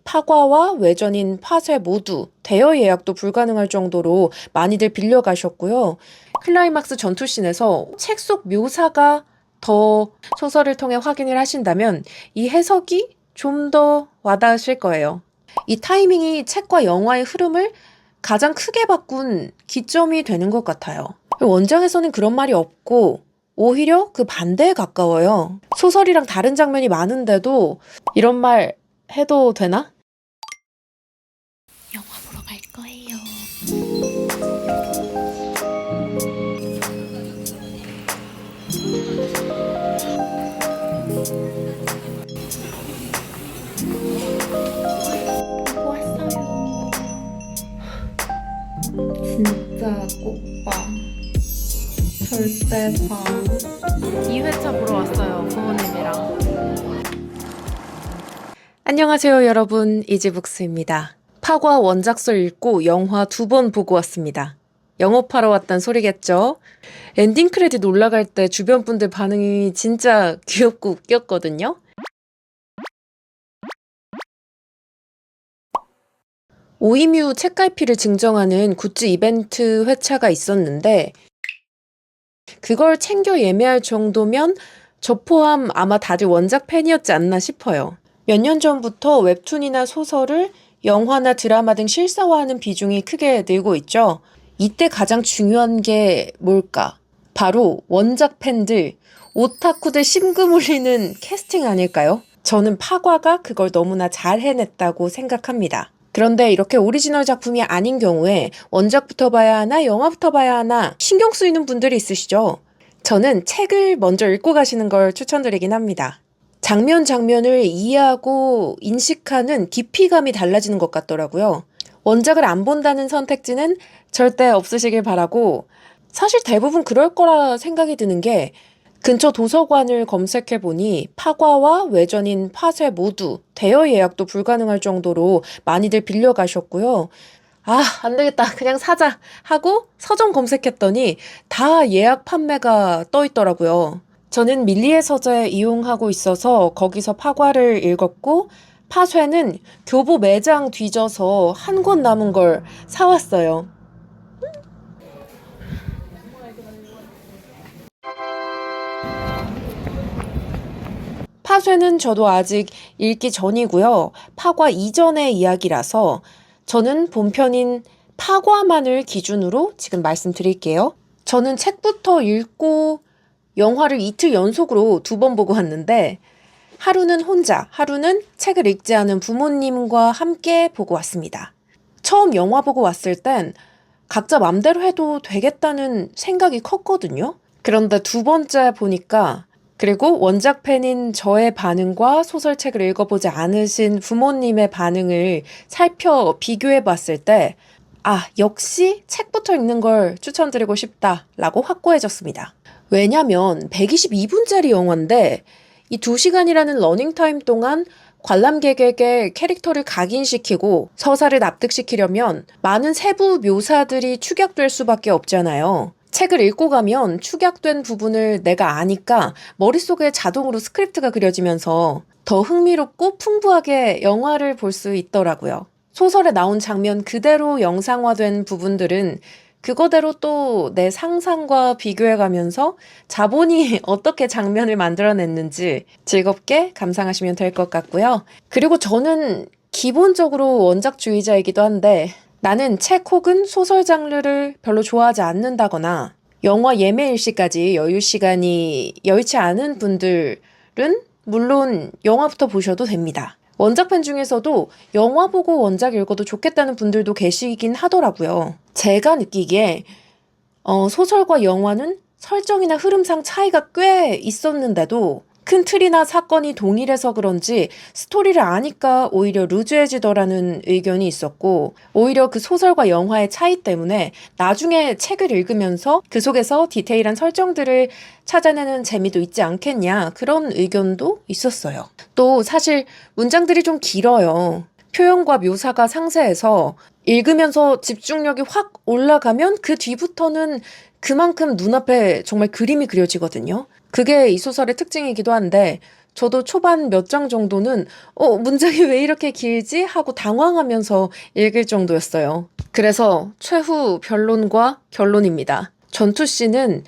파과와 외전인 파쇄 모두 대여 예약도 불가능할 정도로 많이들 빌려가셨고요. 클라이막스 전투씬에서 책 속 묘사가 더 소설을 통해 확인을 하신다면 이 해석이 좀 더 와닿으실 거예요. 이 타이밍이 책과 영화의 흐름을 가장 크게 바꾼 기점이 되는 것 같아요. 원작에서는 그런 말이 없고 오히려 그 반대에 가까워요. 소설이랑 다른 장면이 많은데도 이런 말 해도 되나? 영화 보러 갈 거예요. 보고 왔어요. 진짜 꼭 봐. 절대 봐. 2회차 보러 왔어요, 부모님이랑. 안녕하세요 여러분, 이지북스입니다. 파과 원작설 읽고 영화 2번 보고 왔습니다. 영업하러 왔단 소리겠죠? 엔딩 크레딧 올라갈 때 주변 분들 반응이 진짜 귀엽고 웃겼거든요. 오이뮤 책갈피를 증정하는 굿즈 이벤트 회차가 있었는데 그걸 챙겨 예매할 정도면 저 포함 아마 다들 원작 팬이었지 않나 싶어요. 몇 년 전부터 웹툰이나 소설을 영화나 드라마 등 실사화하는 비중이 크게 늘고 있죠. 이때 가장 중요한 게 뭘까? 바로 원작 팬들, 오타쿠들 심금 울리는 캐스팅 아닐까요? 저는 파과가 그걸 너무나 잘 해냈다고 생각합니다. 그런데 이렇게 오리지널 작품이 아닌 경우에 원작부터 봐야 하나, 영화부터 봐야 하나 신경 쓰이는 분들이 있으시죠? 저는 책을 먼저 읽고 가시는 걸 추천드리긴 합니다. 장면 장면을 이해하고 인식하는 깊이감이 달라지는 것 같더라고요. 원작을 안 본다는 선택지는 절대 없으시길 바라고, 사실 대부분 그럴 거라 생각이 드는 게 근처 도서관을 검색해보니 파과와 외전인 파쇄 모두 대여 예약도 불가능할 정도로 많이들 빌려가셨고요. 아, 안 되겠다. 그냥 사자 하고 서점 검색했더니 다 예약 판매가 떠 있더라고요. 저는 밀리의 서재 이용하고 있어서 거기서 파과를 읽었고 파쇄는 교보 매장 뒤져서 한 권 남은 걸 사왔어요. 파쇄는 저도 아직 읽기 전이고요. 파과 이전의 이야기라서 저는 본편인 파과만을 기준으로 지금 말씀드릴게요. 저는 책부터 읽고 영화를 이틀 연속으로 2번 보고 왔는데 하루는 혼자, 하루는 책을 읽지 않은 부모님과 함께 보고 왔습니다. 처음 영화 보고 왔을 땐 각자 맘대로 해도 되겠다는 생각이 컸거든요. 그런데 2번째 보니까, 그리고 원작 팬인 저의 반응과 소설책을 읽어보지 않으신 부모님의 반응을 살펴 비교해 봤을 때, 아, 역시 책부터 읽는 걸 추천드리고 싶다라고 확고해졌습니다. 왜냐면 122분짜리 영화인데 이 2시간이라는 러닝타임 동안 관람객에게 캐릭터를 각인시키고 서사를 납득시키려면 많은 세부 묘사들이 축약될 수밖에 없잖아요. 책을 읽고 가면 축약된 부분을 내가 아니까 머릿속에 자동으로 스크립트가 그려지면서 더 흥미롭고 풍부하게 영화를 볼 수 있더라고요. 소설에 나온 장면 그대로 영상화된 부분들은 그거대로 또 내 상상과 비교해가면서 자본이 어떻게 장면을 만들어냈는지 즐겁게 감상하시면 될 것 같고요. 그리고 저는 기본적으로 원작주의자이기도 한데 나는 책 혹은 소설 장르를 별로 좋아하지 않는다거나 영화 예매 일시까지 여유 시간이 여의치 않은 분들은 물론 영화부터 보셔도 됩니다. 원작 팬 중에서도 영화 보고 원작 읽어도 좋겠다는 분들도 계시긴 하더라고요. 제가 느끼기에 소설과 영화는 설정이나 흐름상 차이가 꽤 있었는데도 큰 틀이나 사건이 동일해서 그런지 스토리를 아니까 오히려 루즈해지더라는 의견이 있었고, 오히려 그 소설과 영화의 차이 때문에 나중에 책을 읽으면서 그 속에서 디테일한 설정들을 찾아내는 재미도 있지 않겠냐, 그런 의견도 있었어요. 또 사실 문장들이 좀 길어요. 표현과 묘사가 상세해서 읽으면서 집중력이 확 올라가면 그 뒤부터는 그만큼 눈앞에 정말 그림이 그려지거든요. 그게 이 소설의 특징이기도 한데 저도 초반 몇 장 정도는 문장이 왜 이렇게 길지? 하고 당황하면서 읽을 정도였어요. 그래서 최후 변론과 결론입니다. 전투씬은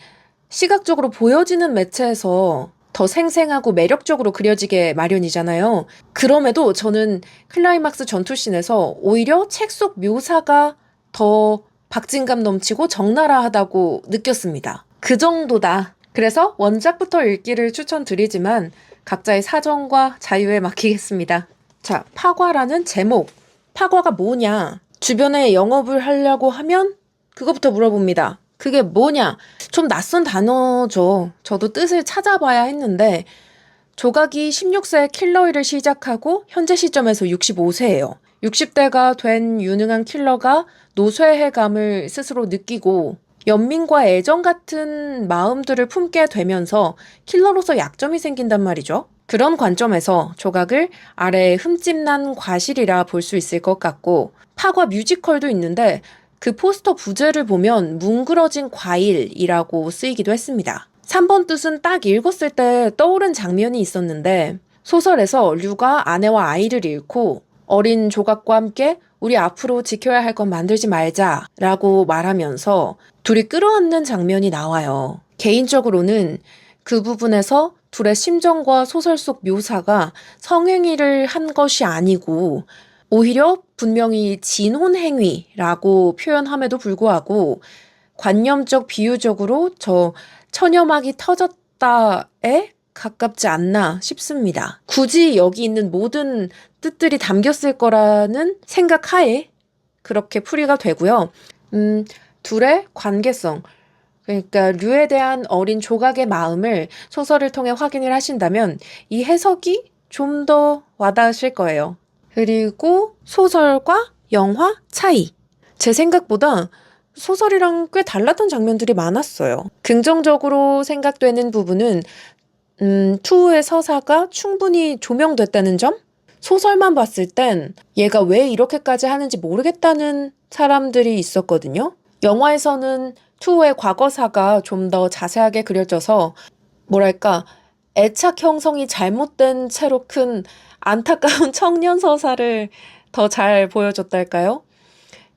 시각적으로 보여지는 매체에서 더 생생하고 매력적으로 그려지게 마련이잖아요. 그럼에도 저는 클라이막스 전투씬에서 오히려 책 속 묘사가 더 박진감 넘치고 적나라하다고 느꼈습니다. 그 정도다. 그래서 원작부터 읽기를 추천드리지만 각자의 사정과 자유에 맡기겠습니다. 자, 파과라는 제목. 파과가 뭐냐? 주변에 영업을 하려고 하면 그거부터 물어봅니다. 그게 뭐냐? 좀 낯선 단어죠. 저도 뜻을 찾아봐야 했는데 조각이 16세 킬러 일을 시작하고 현재 시점에서 65세예요. 60대가 된 유능한 킬러가 노쇠해감을 스스로 느끼고 연민과 애정 같은 마음들을 품게 되면서 킬러로서 약점이 생긴단 말이죠. 그런 관점에서 조각을 아래에 흠집난 과실이라 볼 수 있을 것 같고 파과 뮤지컬도 있는데 그 포스터 부제를 보면 뭉그러진 과일이라고 쓰이기도 했습니다. 3번 뜻은 딱 읽었을 때 떠오른 장면이 있었는데 소설에서 류가 아내와 아이를 잃고 어린 조각과 함께 우리 앞으로 지켜야 할 건 만들지 말자 라고 말하면서 둘이 끌어안는 장면이 나와요. 개인적으로는 그 부분에서 둘의 심정과 소설 속 묘사가 성행위를 한 것이 아니고 오히려 분명히 진혼 행위라고 표현함에도 불구하고 관념적 비유적으로 저 처녀막이 터졌다에 가깝지 않나 싶습니다. 굳이 여기 있는 모든 뜻들이 담겼을 거라는 생각하에 그렇게 풀이가 되고요. 둘의 관계성, 그러니까 류에 대한 어린 조각의 마음을 소설을 통해 확인을 하신다면 이 해석이 좀 더 와닿으실 거예요. 그리고 소설과 영화 차이. 제 생각보다 소설이랑 꽤 달랐던 장면들이 많았어요. 긍정적으로 생각되는 부분은 투우의 서사가 충분히 조명됐다는 점? 소설만 봤을 땐 얘가 왜 이렇게까지 하는지 모르겠다는 사람들이 있었거든요. 영화에서는 투우의 과거사가 좀 더 자세하게 그려져서 뭐랄까 애착 형성이 잘못된 채로 큰 안타까운 청년 서사를 더 잘 보여줬달까요?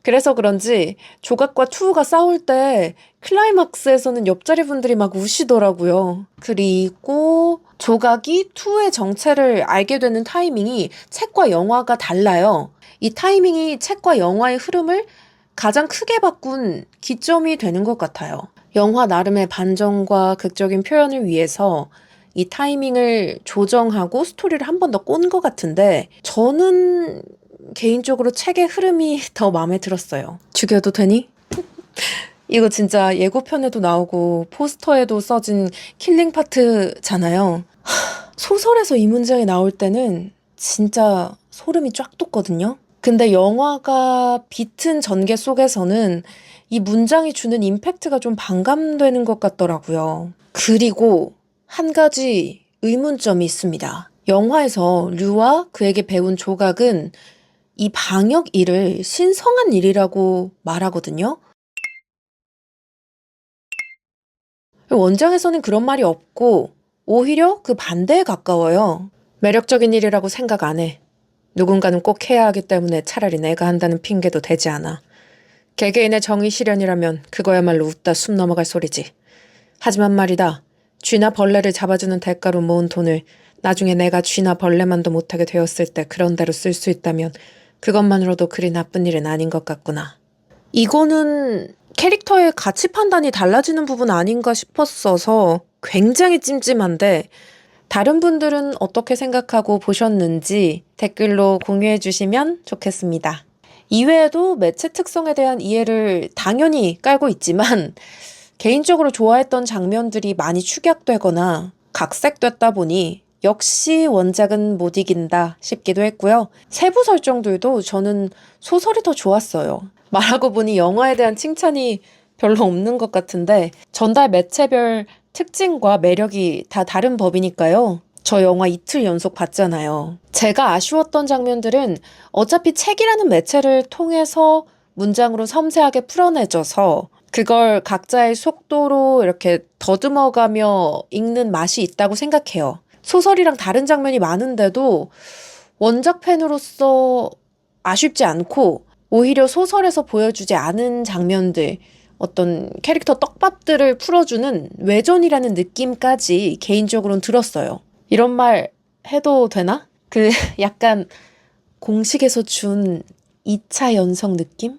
그래서 그런지 조각과 투우가 싸울 때 클라이막스에서는 옆자리 분들이 막 우시더라고요. 그리고 조각이 투우의 정체를 알게 되는 타이밍이 책과 영화가 달라요. 이 타이밍이 책과 영화의 흐름을 가장 크게 바꾼 기점이 되는 것 같아요. 영화 나름의 반전과 극적인 표현을 위해서 이 타이밍을 조정하고 스토리를 한 번 더 꼰 것 같은데 저는 개인적으로 책의 흐름이 더 마음에 들었어요. 죽여도 되니? 이거 진짜 예고편에도 나오고 포스터에도 써진 킬링 파트잖아요. 소설에서 이 문장이 나올 때는 진짜 소름이 쫙 돋거든요. 근데 영화가 비튼 전개 속에서는 이 문장이 주는 임팩트가 좀 반감되는 것 같더라고요. 그리고 한 가지 의문점이 있습니다. 영화에서 류와 그에게 배운 조각은 이 방역 일을 신성한 일이라고 말하거든요. 원작에서는 그런 말이 없고 오히려 그 반대에 가까워요. 매력적인 일이라고 생각 안 해. 누군가는 꼭 해야 하기 때문에 차라리 내가 한다는 핑계도 되지 않아. 개개인의 정의 실현이라면 그거야말로 웃다 숨 넘어갈 소리지. 하지만 말이다. 쥐나 벌레를 잡아주는 대가로 모은 돈을 나중에 내가 쥐나 벌레만도 못하게 되었을 때 그런 대로 쓸 수 있다면 그것만으로도 그리 나쁜 일은 아닌 것 같구나. 이거는 캐릭터의 가치 판단이 달라지는 부분 아닌가 싶었어서 굉장히 찜찜한데 다른 분들은 어떻게 생각하고 보셨는지 댓글로 공유해 주시면 좋겠습니다. 이외에도 매체 특성에 대한 이해를 당연히 깔고 있지만 개인적으로 좋아했던 장면들이 많이 축약되거나 각색됐다 보니 역시 원작은 못 이긴다 싶기도 했고요. 세부 설정들도 저는 소설이 더 좋았어요. 말하고 보니 영화에 대한 칭찬이 별로 없는 것 같은데 전달 매체별 특징과 매력이 다 다른 법이니까요. 저 영화 이틀 연속 봤잖아요. 제가 아쉬웠던 장면들은 어차피 책이라는 매체를 통해서 문장으로 섬세하게 풀어내져서 그걸 각자의 속도로 이렇게 더듬어가며 읽는 맛이 있다고 생각해요. 소설이랑 다른 장면이 많은데도 원작 팬으로서 아쉽지 않고 오히려 소설에서 보여주지 않은 장면들, 어떤 캐릭터 떡밥들을 풀어주는 외전이라는 느낌까지 개인적으로는 들었어요. 이런 말 해도 되나? 약간 공식에서 준 2차 연성 느낌?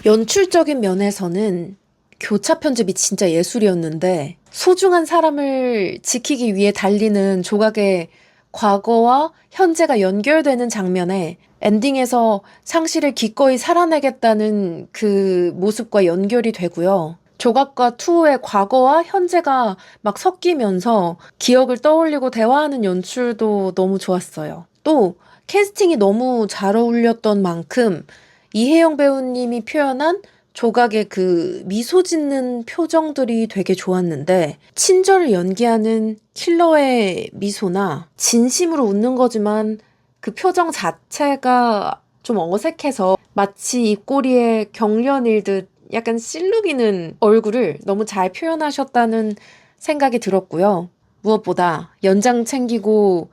연출적인 면에서는 교차 편집이 진짜 예술이었는데 소중한 사람을 지키기 위해 달리는 조각의 과거와 현재가 연결되는 장면에 엔딩에서 상실을 기꺼이 살아내겠다는 그 모습과 연결이 되고요. 조각과 투우의 과거와 현재가 막 섞이면서 기억을 떠올리고 대화하는 연출도 너무 좋았어요. 또 캐스팅이 너무 잘 어울렸던 만큼 이혜영 배우님이 표현한 조각의 그 미소 짓는 표정들이 되게 좋았는데 친절을 연기하는 킬러의 미소나 진심으로 웃는 거지만 그 표정 자체가 좀 어색해서 마치 입꼬리에 경련 일듯 약간 실룩이는 얼굴을 너무 잘 표현하셨다는 생각이 들었고요. 무엇보다 연장 챙기고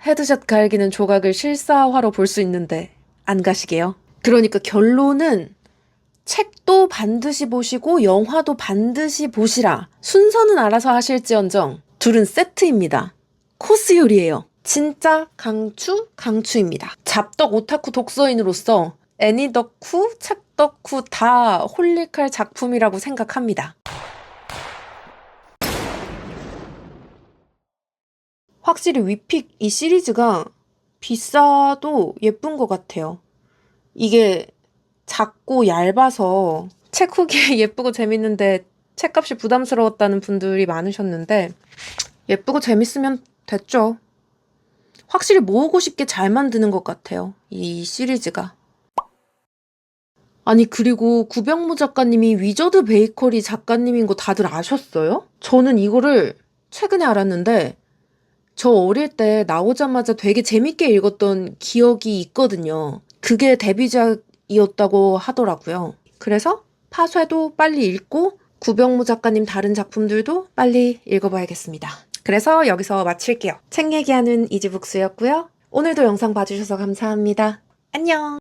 헤드샷 갈기는 조각을 실사화로 볼 수 있는데 안 가시게요? 그러니까 결론은 책도 반드시 보시고 영화도 반드시 보시라. 순서는 알아서 하실지언정 둘은 세트입니다. 코스 요리예요. 진짜 강추입니다. 잡덕 오타쿠 독서인으로서 애니 덕후, 책 덕후 다 홀릭할 작품이라고 생각합니다. 확실히 위픽 이 시리즈가 비싸도 예쁜 것 같아요. 이게 작고 얇아서 책 후기에 예쁘고 재밌는데 책값이 부담스러웠다는 분들이 많으셨는데 예쁘고 재밌으면 됐죠. 확실히 모으고 싶게 잘 만드는 것 같아요. 이 시리즈가. 아니 그리고 구병무 작가님이 위저드 베이커리 작가님인 거 다들 아셨어요? 저는 이거를 최근에 알았는데 저 어릴 때 나오자마자 되게 재밌게 읽었던 기억이 있거든요. 그게 데뷔작이었다고 하더라고요. 그래서 파쇄도 빨리 읽고 구병무 작가님 다른 작품들도 빨리 읽어봐야겠습니다. 그래서 여기서 마칠게요. 책 얘기하는 이지북스였고요. 오늘도 영상 봐주셔서 감사합니다. 안녕!